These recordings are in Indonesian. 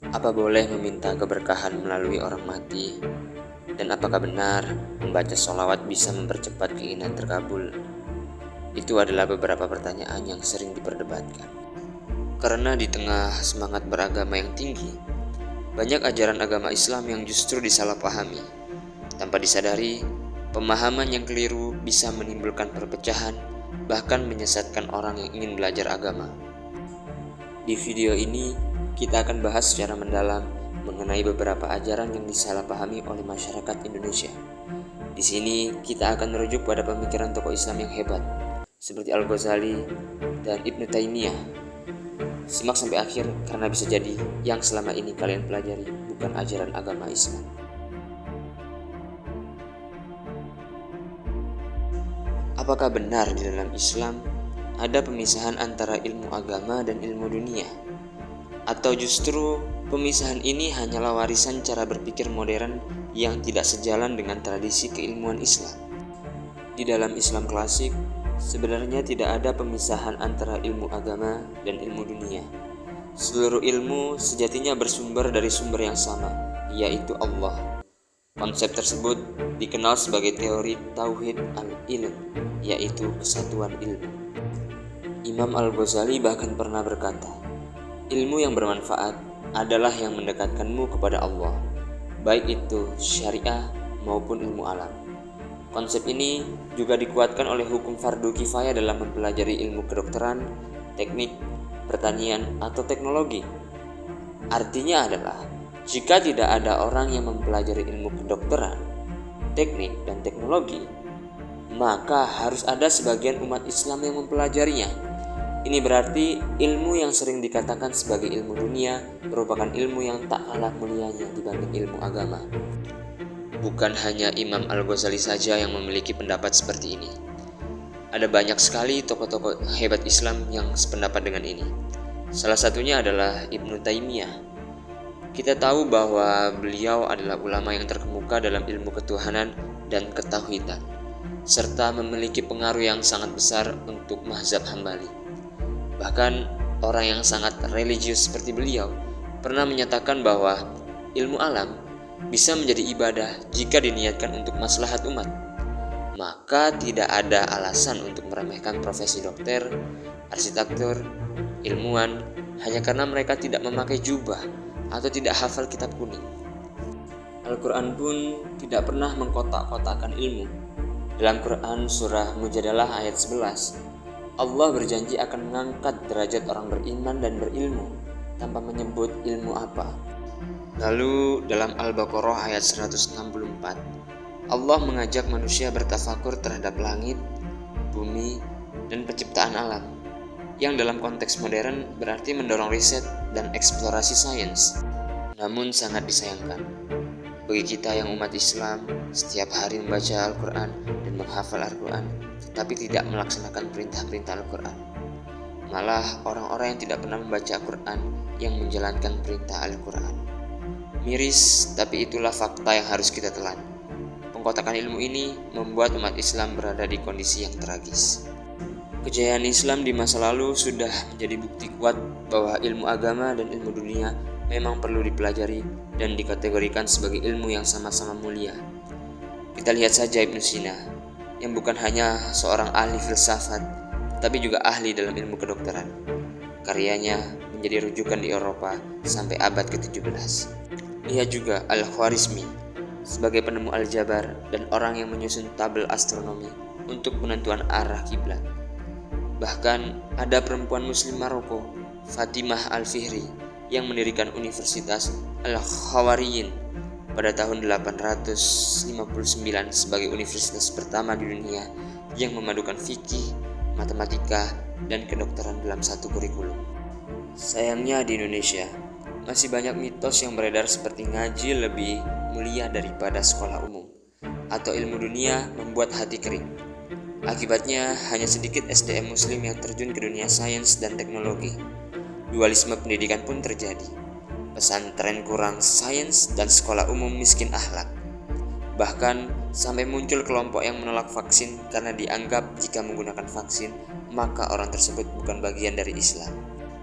Apa boleh meminta keberkahan melalui orang mati? Dan apakah benar membaca sholawat bisa mempercepat keinginan terkabul? Itu adalah beberapa pertanyaan yang sering diperdebatkan. Karena di tengah semangat beragama yang tinggi, banyak ajaran agama Islam yang justru disalahpahami. Tanpa disadari, pemahaman yang keliru bisa menimbulkan perpecahan, bahkan menyesatkan orang yang ingin belajar agama. Di video ini, kita akan bahas secara mendalam mengenai beberapa ajaran yang disalahpahami oleh masyarakat Indonesia. Di sini, kita akan merujuk pada pemikiran tokoh Islam yang hebat, seperti Al-Ghazali dan Ibnu Taimiyah. Simak sampai akhir karena bisa jadi yang selama ini kalian pelajari bukan ajaran agama Islam. Apakah benar di dalam Islam ada pemisahan antara ilmu agama dan ilmu dunia? Atau justru pemisahan ini hanyalah warisan cara berpikir modern yang tidak sejalan dengan tradisi keilmuan Islam? Di dalam Islam klasik, sebenarnya tidak ada pemisahan antara ilmu agama dan ilmu dunia. Seluruh ilmu sejatinya bersumber dari sumber yang sama, yaitu Allah. Konsep tersebut dikenal sebagai teori Tauhid al-Ilm, yaitu kesatuan ilmu. Imam Al-Ghazali bahkan pernah berkata, ilmu yang bermanfaat adalah yang mendekatkanmu kepada Allah, baik itu syariah maupun ilmu alam. Konsep ini juga dikuatkan oleh hukum fardu kifayah dalam mempelajari ilmu kedokteran, teknik, pertanian, atau teknologi. Artinya adalah, jika tidak ada orang yang mempelajari ilmu kedokteran, teknik, dan teknologi, maka harus ada sebagian umat Islam yang mempelajarinya. Ini berarti ilmu yang sering dikatakan sebagai ilmu dunia merupakan ilmu yang tak kalah mulianya dibanding ilmu agama. Bukan hanya Imam Al-Ghazali saja yang memiliki pendapat seperti ini. Ada banyak sekali tokoh-tokoh hebat Islam yang sependapat dengan ini. Salah satunya adalah Ibnu Taimiyah. Kita tahu bahwa beliau adalah ulama yang terkemuka dalam ilmu ketuhanan dan ketauhidan, serta memiliki pengaruh yang sangat besar untuk mazhab Hambali. Bahkan orang yang sangat religius seperti beliau pernah menyatakan bahwa ilmu alam bisa menjadi ibadah jika diniatkan untuk maslahat umat. Maka tidak ada alasan untuk meremehkan profesi dokter, arsitektur, ilmuwan hanya karena mereka tidak memakai jubah atau tidak hafal kitab kuning. Al-Quran pun tidak pernah mengkotak-kotakan ilmu. Dalam Quran surah Mujadalah ayat 11, Allah berjanji akan mengangkat derajat orang beriman dan berilmu tanpa menyebut ilmu apa. Lalu dalam Al-Baqarah ayat 164, Allah mengajak manusia bertafakur terhadap langit, bumi, dan penciptaan alam, yang dalam konteks modern berarti mendorong riset dan eksplorasi sains. Namun sangat disayangkan, bagi kita yang umat Islam, setiap hari membaca Al-Quran dan menghafal Al-Quran, tetapi tidak melaksanakan perintah-perintah Al-Quran. Malah orang-orang yang tidak pernah membaca Al-Quran yang menjalankan perintah Al-Quran. Miris, tapi itulah fakta yang harus kita telan. Pengkotakan ilmu ini membuat umat Islam berada di kondisi yang tragis. Kejayaan Islam di masa lalu sudah menjadi bukti kuat bahwa ilmu agama dan ilmu dunia memang perlu dipelajari dan dikategorikan sebagai ilmu yang sama-sama mulia. Kita lihat saja Ibnu Sina, yang bukan hanya seorang ahli filsafat, tapi juga ahli dalam ilmu kedokteran. Karyanya menjadi rujukan di Eropa sampai abad ke-17. Ia juga Al-Khwarizmi sebagai penemu aljabar dan orang yang menyusun tabel astronomi untuk penentuan arah kiblat. Bahkan ada perempuan muslim Maroko, Fatimah Al-Fihri, yang mendirikan Universitas Al-Khawariyin pada tahun 859 sebagai universitas pertama di dunia yang memadukan fikih, matematika, dan kedokteran dalam satu kurikulum. Sayangnya di Indonesia masih banyak mitos yang beredar seperti ngaji lebih mulia daripada sekolah umum, atau ilmu dunia membuat hati kering. Akibatnya hanya sedikit SDM muslim yang terjun ke dunia sains dan teknologi. Dualisme pendidikan pun terjadi. Pesantren kurang sains dan sekolah umum miskin akhlak. Bahkan sampai muncul kelompok yang menolak vaksin karena dianggap jika menggunakan vaksin maka orang tersebut bukan bagian dari Islam.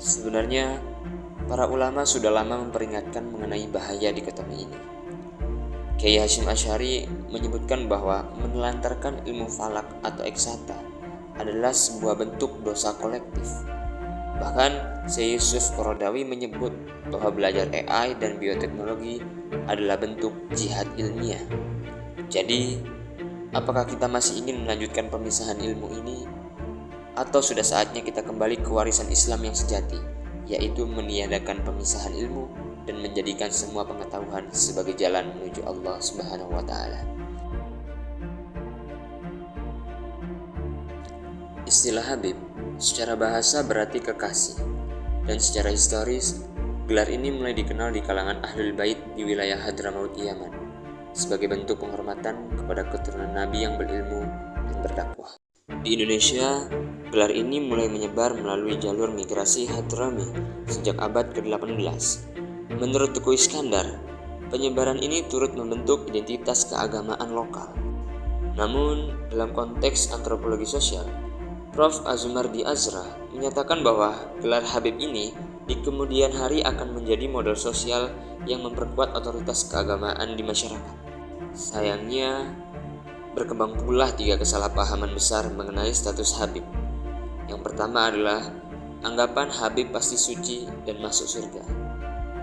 Sebenarnya para ulama sudah lama memperingatkan mengenai bahaya dikotomi ini. Kiai Hasyim Asy'ari menyebutkan bahwa menelantarkan ilmu falak atau eksakta adalah sebuah bentuk dosa kolektif. Bahkan Syekh Yusuf Qaradawi menyebut bahwa belajar AI dan bioteknologi adalah bentuk jihad ilmiah. Jadi, apakah kita masih ingin melanjutkan pemisahan ilmu ini? Atau sudah saatnya kita kembali ke warisan Islam yang sejati, yaitu meniadakan pemisahan ilmu dan menjadikan semua pengetahuan sebagai jalan menuju Allah Subhanahu wa Ta'ala. Istilah Habib secara bahasa berarti kekasih, dan secara historis gelar ini mulai dikenal di kalangan Ahlul Bait di wilayah Hadramaut Yaman sebagai bentuk penghormatan kepada keturunan Nabi yang berilmu dan berdakwah. Di Indonesia, gelar ini mulai menyebar melalui jalur migrasi Hadrami sejak abad ke-18. Menurut Teguh Iskandar, penyebaran ini turut membentuk identitas keagamaan lokal. Namun, dalam konteks antropologi sosial, Prof. Azumardi Azra menyatakan bahwa gelar Habib ini di kemudian hari akan menjadi model sosial yang memperkuat otoritas keagamaan di masyarakat. Sayangnya, berkembang pula 3 kesalahpahaman besar mengenai status Habib. Yang pertama adalah anggapan Habib pasti suci dan masuk surga.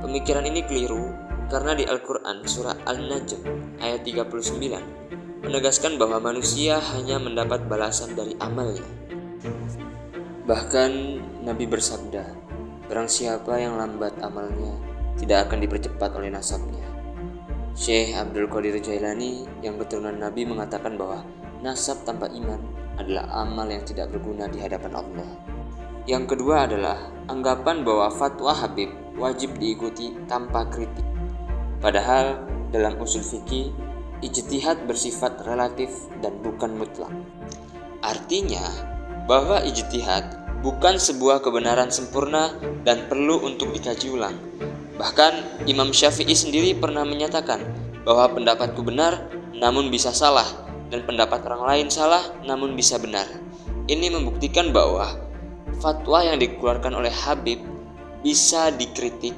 Pemikiran ini keliru karena di Al-Quran surah Al-Najm ayat 39 menegaskan bahwa manusia hanya mendapat balasan dari amalnya. Bahkan Nabi bersabda, barang siapa yang lambat amalnya tidak akan dipercepat oleh nasabnya. Syekh Abdul Qadir Jailani yang keturunan Nabi mengatakan bahwa nasab tanpa iman adalah amal yang tidak berguna di hadapan Allah. Yang kedua adalah anggapan bahwa fatwa Habib wajib diikuti tanpa kritik. Padahal dalam usul fikih, ijtihad bersifat relatif dan bukan mutlak. Artinya bahwa ijtihad bukan sebuah kebenaran sempurna dan perlu untuk dikaji ulang. Bahkan Imam Syafi'i sendiri pernah menyatakan bahwa pendapatku benar namun bisa salah, dan pendapat orang lain salah namun bisa benar. Ini membuktikan bahwa fatwa yang dikeluarkan oleh Habib bisa dikritik,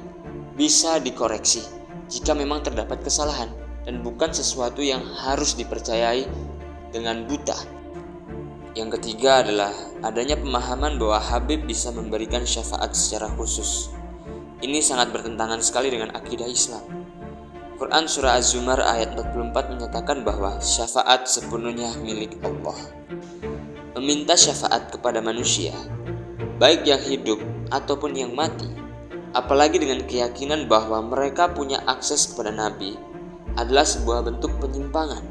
bisa dikoreksi jika memang terdapat kesalahan, dan bukan sesuatu yang harus dipercayai dengan buta. Yang ketiga adalah adanya pemahaman bahwa Habib bisa memberikan syafaat secara khusus. Ini sangat bertentangan sekali dengan akidah Islam. Quran surah Az-Zumar ayat 44 menyatakan bahwa syafaat sepenuhnya milik Allah. Meminta syafaat kepada manusia, baik yang hidup ataupun yang mati, apalagi dengan keyakinan bahwa mereka punya akses kepada Nabi, adalah sebuah bentuk penyimpangan.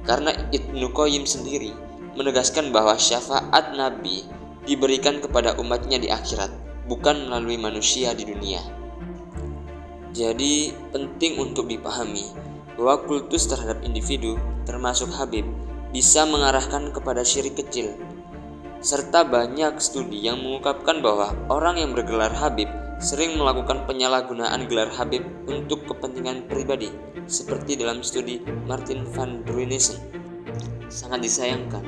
Karena Ibnu Qayyim sendiri menegaskan bahwa syafaat Nabi diberikan kepada umatnya di akhirat, bukan melalui manusia di dunia. Jadi penting untuk dipahami bahwa kultus terhadap individu, termasuk Habib, bisa mengarahkan kepada syirik kecil. Serta banyak studi yang mengungkapkan bahwa orang yang bergelar Habib sering melakukan penyalahgunaan gelar Habib untuk kepentingan pribadi, seperti dalam studi Martin van Bruynesen. Sangat disayangkan,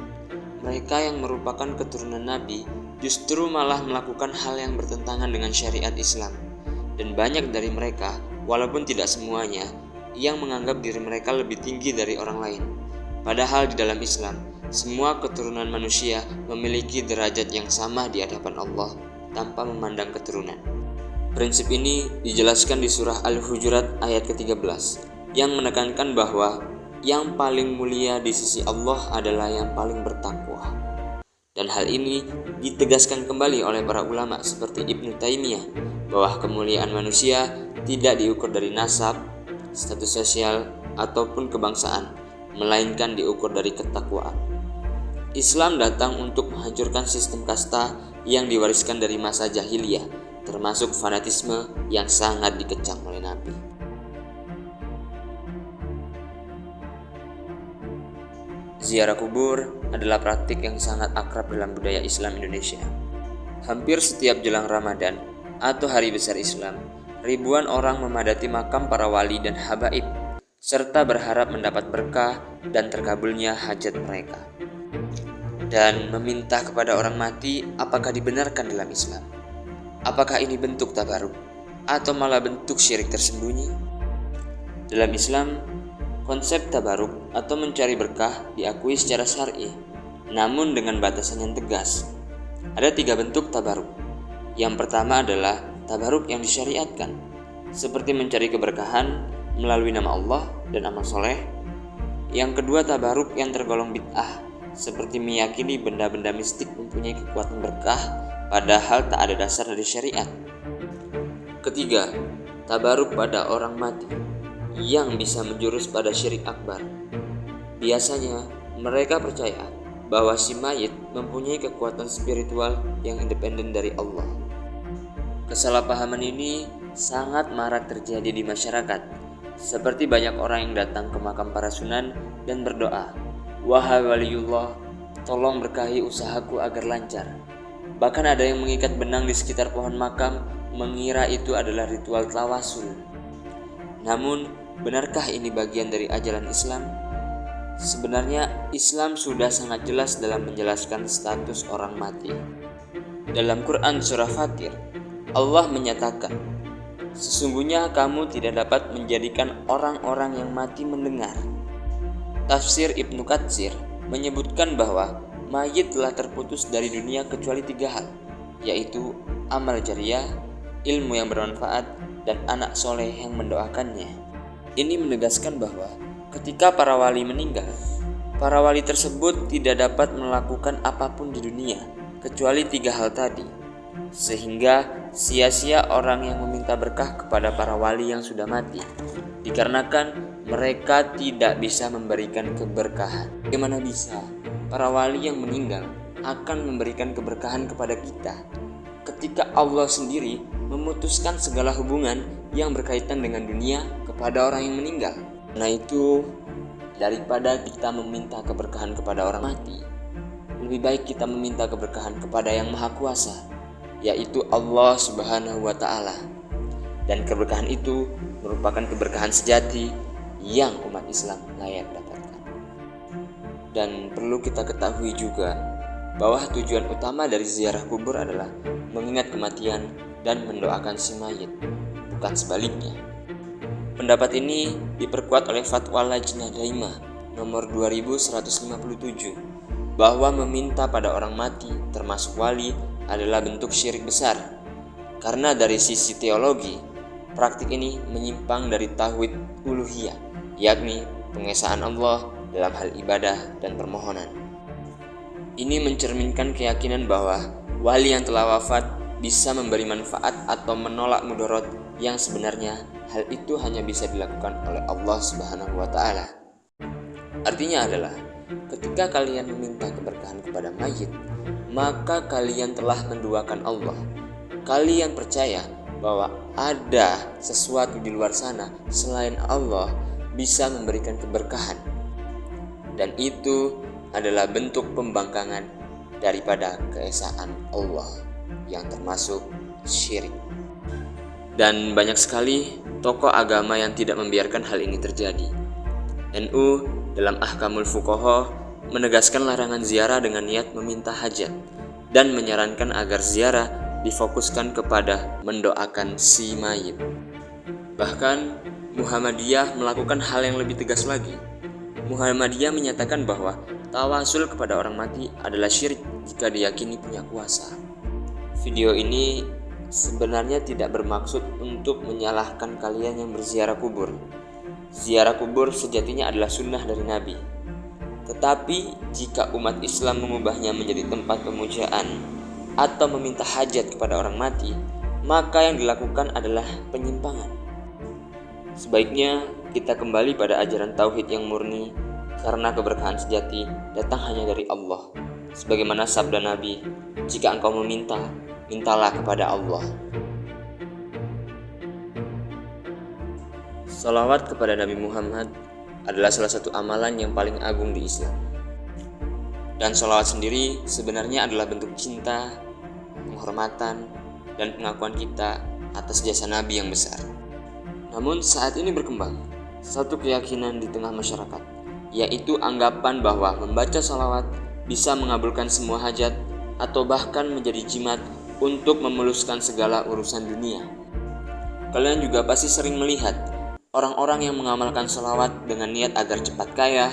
mereka yang merupakan keturunan Nabi justru malah melakukan hal yang bertentangan dengan syariat Islam. Dan banyak dari mereka, walaupun tidak semuanya, yang menganggap diri mereka lebih tinggi dari orang lain. Padahal di dalam Islam, semua keturunan manusia memiliki derajat yang sama di hadapan Allah tanpa memandang keturunan. Prinsip ini dijelaskan di surah Al-Hujurat ayat ke-13 yang menekankan bahwa yang paling mulia di sisi Allah adalah yang paling bertakwa. Dan hal ini ditegaskan kembali oleh para ulama seperti Ibnu Taimiyah bahwa kemuliaan manusia tidak diukur dari nasab, status sosial, ataupun kebangsaan, melainkan diukur dari ketakwaan. Islam datang untuk menghancurkan sistem kasta yang diwariskan dari masa jahiliyah, termasuk fanatisme yang sangat dikecam oleh Nabi. Ziarah kubur adalah praktik yang sangat akrab dalam budaya Islam Indonesia. Hampir setiap jelang Ramadan atau hari besar Islam, ribuan orang memadati makam para wali dan habaib, serta berharap mendapat berkah dan terkabulnya hajat mereka. Dan meminta kepada orang mati apakah dibenarkan dalam Islam? Apakah ini bentuk tabaruk? atau malah bentuk syirik tersembunyi? Dalam Islam, konsep tabaruk atau mencari berkah diakui secara syar'i, namun dengan batasan yang tegas. Ada 3 bentuk tabaruk. Yang pertama adalah tabaruk yang disyariatkan, seperti mencari keberkahan melalui nama Allah dan amal soleh. Yang kedua, tabaruk yang tergolong bid'ah, seperti meyakini benda-benda mistik mempunyai kekuatan berkah, padahal tak ada dasar dari syariat. Ketiga, tabaruk pada orang mati, yang bisa menjurus pada syirik akbar. Biasanya, mereka percaya bahwa si mayit mempunyai kekuatan spiritual yang independen dari Allah. Kesalahpahaman ini sangat marak terjadi di masyarakat, seperti banyak orang yang datang ke makam para sunan dan berdoa, "Wahai waliullah, tolong berkahi usahaku agar lancar." Bahkan ada yang mengikat benang di sekitar pohon makam, mengira itu adalah ritual tawasul. Namun, benarkah ini bagian dari ajaran Islam? Sebenarnya, Islam sudah sangat jelas dalam menjelaskan status orang mati. Dalam Quran surah Fatir, Allah menyatakan, "Sesungguhnya kamu tidak dapat menjadikan orang-orang yang mati mendengar." Tafsir Ibnu Katsir menyebutkan bahwa mayit telah terputus dari dunia kecuali 3 hal, yaitu amal jariah, ilmu yang bermanfaat, dan anak soleh yang mendoakannya. Ini menegaskan bahwa ketika para wali meninggal, para wali tersebut tidak dapat melakukan apapun di dunia kecuali 3 hal tadi, sehingga sia-sia orang yang meminta berkah kepada para wali yang sudah mati, dikarenakan mereka tidak bisa memberikan keberkahan. Bagaimana bisa para wali yang meninggal akan memberikan keberkahan kepada kita ketika Allah sendiri memutuskan segala hubungan yang berkaitan dengan dunia kepada orang yang meninggal? Nah itu, daripada kita meminta keberkahan kepada orang mati, lebih baik kita meminta keberkahan kepada Yang Maha Kuasa, yaitu Allah Subhanahu wa Ta'ala. Dan keberkahan itu merupakan keberkahan sejati yang umat Islam layak dapatkan. Dan perlu kita ketahui juga bahwa tujuan utama dari ziarah kubur adalah mengingat kematian dan mendoakan si mayit, bukan sebaliknya. Pendapat ini diperkuat oleh Fatwa Lajnah Daimah nomor 2157, bahwa meminta pada orang mati termasuk wali adalah bentuk syirik besar. Karena dari sisi teologi, praktik ini menyimpang dari tauhid uluhiyah, yakni pengesaan Allah dalam hal ibadah dan permohonan. Ini mencerminkan keyakinan bahwa wali yang telah wafat bisa memberi manfaat atau menolak mudarat, yang sebenarnya hal itu hanya bisa dilakukan oleh Allah Subhanahu wa Ta'ala. Artinya adalah, ketika kalian meminta keberkahan kepada mayit, maka kalian telah menduakan Allah. Kalian percaya bahwa ada sesuatu di luar sana selain Allah bisa memberikan keberkahan, dan itu adalah bentuk pembangkangan daripada keesaan Allah yang termasuk syirik. Dan banyak sekali tokoh agama yang tidak membiarkan hal ini terjadi. NU dalam Ahkamul Fuqaha menegaskan larangan ziarah dengan niat meminta hajat dan menyarankan agar ziarah difokuskan kepada mendoakan si mayit. Bahkan Muhammadiyah melakukan hal yang lebih tegas lagi. Muhammadiyah menyatakan bahwa tawasul kepada orang mati adalah syirik jika diyakini punya kuasa. Video ini sebenarnya tidak bermaksud untuk menyalahkan kalian yang berziarah kubur. Ziarah kubur sejatinya adalah sunnah dari Nabi. Tetapi jika umat Islam mengubahnya menjadi tempat pemujaan atau meminta hajat kepada orang mati, maka yang dilakukan adalah penyimpangan. Sebaiknya kita kembali pada ajaran tauhid yang murni, karena keberkahan sejati datang hanya dari Allah. Sebagaimana sabda Nabi, "Jika engkau meminta, mintalah kepada Allah." Salawat kepada Nabi Muhammad adalah salah satu amalan yang paling agung di Islam. Dan salawat sendiri sebenarnya adalah bentuk cinta, penghormatan, dan pengakuan kita atas jasa Nabi yang besar. Namun saat ini berkembang satu keyakinan di tengah masyarakat, yaitu anggapan bahwa membaca salawat bisa mengabulkan semua hajat atau bahkan menjadi jimat untuk memuluskan segala urusan dunia. Kalian juga pasti sering melihat orang-orang yang mengamalkan sholawat dengan niat agar cepat kaya,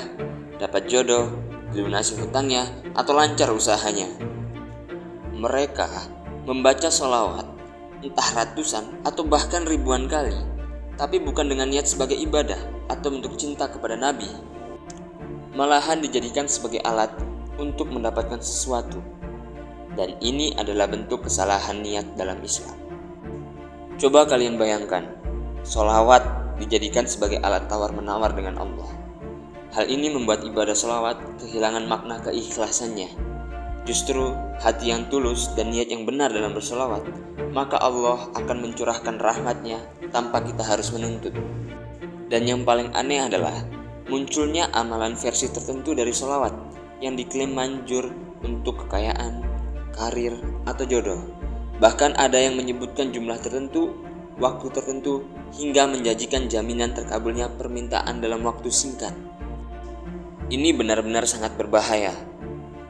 dapat jodoh, dilunasi hutangnya, atau lancar usahanya. Mereka membaca sholawat entah ratusan atau bahkan ribuan kali, tapi bukan dengan niat sebagai ibadah atau bentuk cinta kepada Nabi. Malahan dijadikan sebagai alat untuk mendapatkan sesuatu. Dan ini adalah bentuk kesalahan niat dalam Islam. Coba kalian bayangkan, sholawat dijadikan sebagai alat tawar-menawar dengan Allah. Hal ini membuat ibadah sholawat kehilangan makna keikhlasannya. Justru hati yang tulus dan niat yang benar dalam bersolawat, maka Allah akan mencurahkan rahmatnya tanpa kita harus menuntut. Dan yang paling aneh adalah munculnya amalan versi tertentu dari sholawat yang diklaim manjur untuk kekayaan, karir, atau jodoh. Bahkan ada yang menyebutkan jumlah tertentu, waktu tertentu, hingga menjanjikan jaminan terkabulnya permintaan dalam waktu singkat. Ini benar-benar sangat berbahaya.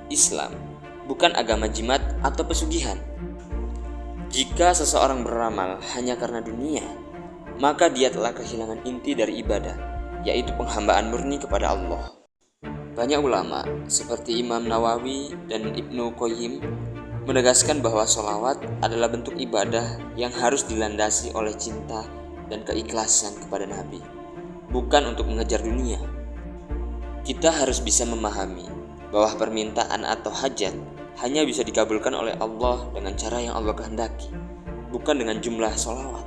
Islam bukan agama jimat atau pesugihan. Jika seseorang beramal hanya karena dunia, maka dia telah kehilangan inti dari ibadah, yaitu penghambaan murni kepada Allah. Banyak ulama seperti Imam Nawawi dan Ibnu Qayyim menegaskan bahwa sholawat adalah bentuk ibadah yang harus dilandasi oleh cinta dan keikhlasan kepada Nabi, bukan untuk mengejar dunia. Kita harus bisa memahami bahwa permintaan atau hajat hanya bisa dikabulkan oleh Allah dengan cara yang Allah kehendaki, bukan dengan jumlah sholawat.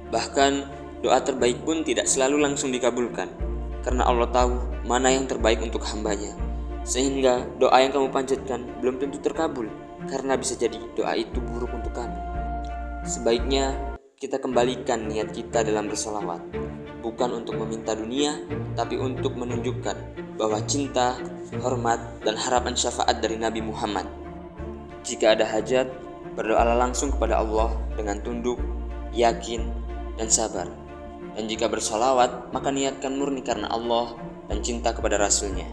Bahkan doa terbaik pun tidak selalu langsung dikabulkan, karena Allah tahu mana yang terbaik untuk hambanya. Sehingga doa yang kamu panjatkan belum tentu terkabul, karena bisa jadi doa itu buruk untuk kamu. Sebaiknya kita kembalikan niat kita dalam bersolawat, bukan untuk meminta dunia, tapi untuk menunjukkan bahwa cinta, hormat, dan harapan syafaat dari Nabi Muhammad. Jika ada hajat, berdoalah langsung kepada Allah dengan tunduk, yakin, dan sabar. Dan jika bersolawat, maka niatkan murni karena Allah dan cinta kepada Rasulnya.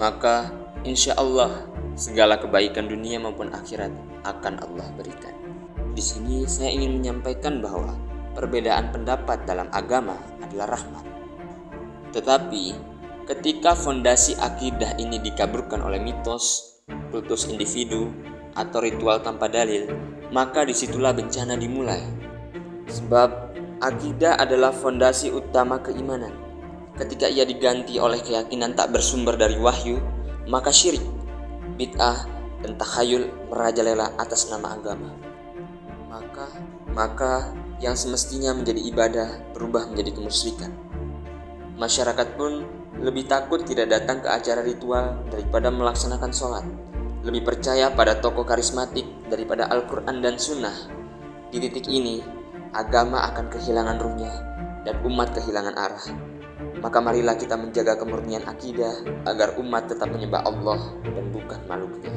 Maka insya Allah segala kebaikan dunia maupun akhirat akan Allah berikan. Di sini saya ingin menyampaikan bahwa perbedaan pendapat dalam agama adalah rahmat. Tetapi ketika fondasi akidah ini dikaburkan oleh mitos, kultus individu, atau ritual tanpa dalil, maka disitulah bencana dimulai. Sebab akidah adalah fondasi utama keimanan. Ketika ia diganti oleh keyakinan tak bersumber dari wahyu, maka syirik, bid'ah, dan takhayul merajalela atas nama agama. Maka yang semestinya menjadi ibadah berubah menjadi kemusyrikan. Masyarakat pun lebih takut tidak datang ke acara ritual daripada melaksanakan sholat, lebih percaya pada tokoh karismatik daripada Al-Quran dan Sunnah. Di titik ini, agama akan kehilangan ruhnya dan umat kehilangan arah. Maka marilah kita menjaga kemurnian akidah agar umat tetap menyembah Allah dan bukan makhluknya.